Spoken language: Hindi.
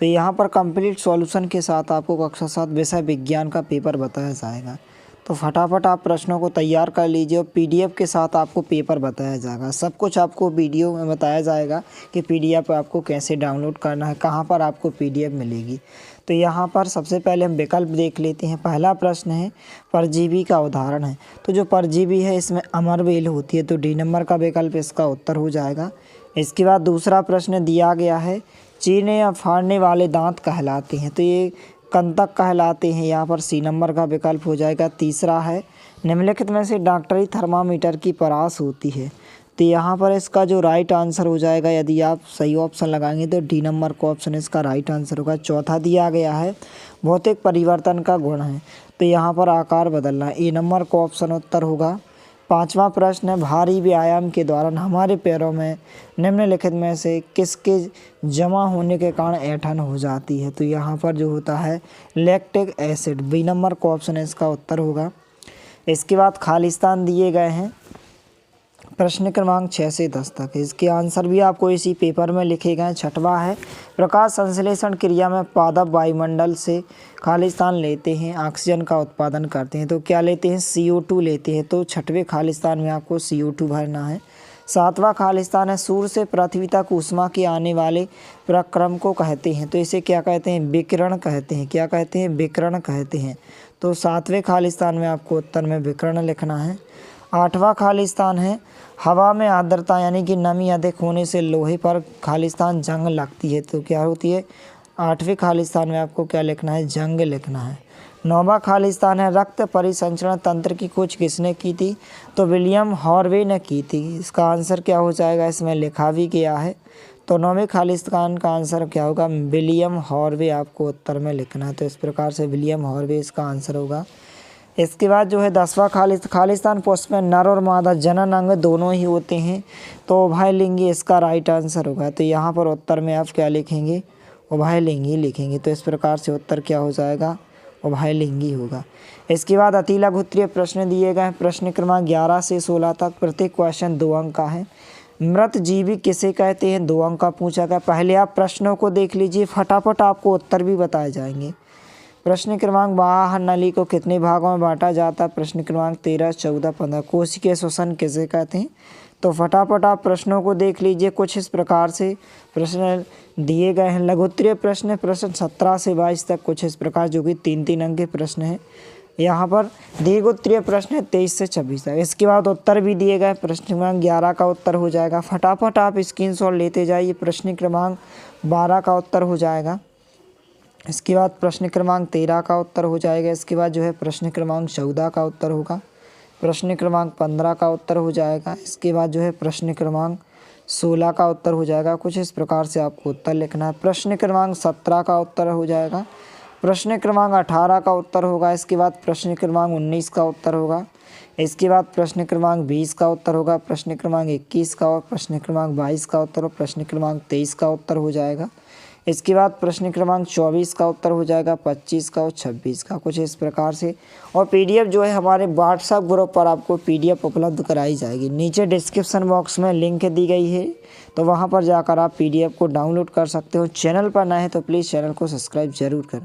तो यहाँ पर कंप्लीट सॉल्यूशन के साथ आपको कक्षा 7 विषय विज्ञान का पेपर बताया जाएगा। तो फटाफट आप प्रश्नों को तैयार कर लीजिए और पीडीएफ के साथ आपको पेपर बताया जाएगा। सब कुछ आपको वीडियो में बताया जाएगा कि पीडीएफ आपको कैसे डाउनलोड करना है, कहाँ पर आपको पीडीएफ मिलेगी। तो यहाँ पर सबसे पहले हम विकल्प देख लेते हैं। पहला प्रश्न है परजीवी का उदाहरण है। तो जो परजीवी है इसमें अमरबेल होती है, तो डी नंबर का विकल्प इसका उत्तर हो जाएगा। इसके बाद दूसरा प्रश्न दिया गया है चीरने या फाड़ने वाले दांत कहलाते हैं, तो ये कंतक कहलाते हैं, यहाँ पर सी नंबर का विकल्प हो जाएगा। तीसरा है निम्नलिखित में से डॉक्टरी थर्मामीटर की परास होती है, तो यहाँ पर इसका जो राइट आंसर हो जाएगा, यदि आप सही ऑप्शन लगाएंगे तो डी नंबर का ऑप्शन इसका राइट आंसर होगा। चौथा दिया गया है भौतिक परिवर्तन का गुण है, तो यहाँ पर आकार बदलना, ए नंबर का ऑप्शन उत्तर होगा। पांचवा प्रश्न है भारी व्यायाम के दौरान हमारे पैरों में निम्नलिखित में से किसके जमा होने के कारण ऐंठन हो जाती है, तो यहाँ पर जो होता है लैक्टिक एसिड, बी नंबर का ऑप्शन इसका उत्तर होगा। इसके बाद खालिस्तान दिए गए हैं प्रश्न क्रमांक 6 से 10 तक, इसके आंसर भी आपको इसी पेपर में लिखे गए हैं। छठवां है प्रकाश संश्लेषण क्रिया में पादप वायुमंडल से खालिस्तान लेते हैं, ऑक्सीजन का उत्पादन करते हैं, तो क्या लेते हैं CO2 लेते हैं, तो छठवें खालिस्तान में आपको CO2 भरना है। सातवां खालिस्तान है सूर्य से पृथ्वी तक ऊष्मा के आने वाले प्रक्रम को कहते हैं, तो इसे क्या कहते हैं विकिरण कहते हैं, क्या कहते हैं विकिरण कहते हैं, तो सातवें खालिस्तान में आपको उत्तर में विकिरण लिखना है। आठवां खालिस्तान है हवा में आर्द्रता यानी कि नमी अधिक होने से लोहे पर खालिस्तान जंग लगती है, तो क्या होती है आठवें खालिस्तान में आपको क्या लिखना है जंग लिखना है। नौवां खालिस्तान है रक्त परिसंचरण तंत्र की खोज किसने की थी, तो विलियम हॉर्वे ने की थी, इसका आंसर क्या हो जाएगा, इसमें लिखा भी गया है। तो नौवें खालिस्तान का आंसर क्या होगा विलियम हॉर्वे आपको उत्तर में लिखना है, तो इस प्रकार से विलियम हॉर्वे इसका आंसर होगा। इसके बाद जो है 10वां खालिस्तान पुष्प में नर और मादा जनन अंग दोनों ही होते हैं, तो उभयलिंगी इसका राइट आंसर होगा, तो यहाँ पर उत्तर में आप क्या लिखेंगे उभयलिंगी लिखेंगे, तो इस प्रकार से उत्तर क्या हो जाएगा उभयलिंगी होगा। इसके बाद अतिलघुत्तरीय प्रश्न दिए गए हैं प्रश्न क्रमांक 11 से 16 तक, प्रत्येक क्वेश्चन 2 अंक का है। मृत जीवी किसे कहते हैं 2 अंक का पूछा गया। पहले आप प्रश्नों को देख लीजिए, फटाफट आपको उत्तर भी बताए जाएंगे। प्रश्न क्रमांक 12 नली को कितने भागों में बांटा जाता है, प्रश्न क्रमांक 13, 14, 15 कोशिकीय श्वसन किसे कहते हैं, तो फटाफट आप प्रश्नों को देख लीजिए। कुछ इस प्रकार से प्रश्न दिए गए हैं। लघुत्तरीय प्रश्न 17 से 22 तक कुछ इस प्रकार, जो कि 3-3 अंक के प्रश्न हैं। यहाँ पर दीर्घोत्तरीय प्रश्न 23 से 26 तक। इसके बाद उत्तर भी दिए गए, प्रश्न क्रमांक 11 का उत्तर हो जाएगा, फटाफट आप स्क्रीनशॉट लेते जाइए। प्रश्न क्रमांक 12 का उत्तर हो जाएगा। इसके बाद प्रश्न क्रमांक 13 का उत्तर हो जाएगा। इसके बाद जो है प्रश्न क्रमांक 14 का उत्तर होगा। प्रश्न क्रमांक 15 का उत्तर हो जाएगा। इसके बाद जो है प्रश्न क्रमांक 16 का उत्तर हो जाएगा। कुछ इस प्रकार से आपको उत्तर लिखना है। प्रश्न क्रमांक 17 का उत्तर हो जाएगा। प्रश्न क्रमांक 18 का उत्तर होगा। इसके बाद प्रश्न क्रमांक 19 का उत्तर होगा। इसके बाद प्रश्न क्रमांक 20 का उत्तर होगा। प्रश्न क्रमांक 21 का और प्रश्न क्रमांक 22 का उत्तर और प्रश्न क्रमांक 23 का उत्तर हो जाएगा। इसके बाद प्रश्न क्रमांक 24 का उत्तर हो जाएगा, 25 का और 26 का, कुछ इस प्रकार से। और पीडीएफ जो है हमारे व्हाट्सएप ग्रुप पर आपको पीडीएफ उपलब्ध कराई जाएगी। नीचे डिस्क्रिप्शन बॉक्स में लिंक दी गई है, तो वहां पर जाकर आप पीडीएफ को डाउनलोड कर सकते हो। चैनल पर नए हैं तो प्लीज़ चैनल को सब्सक्राइब जरूर करें।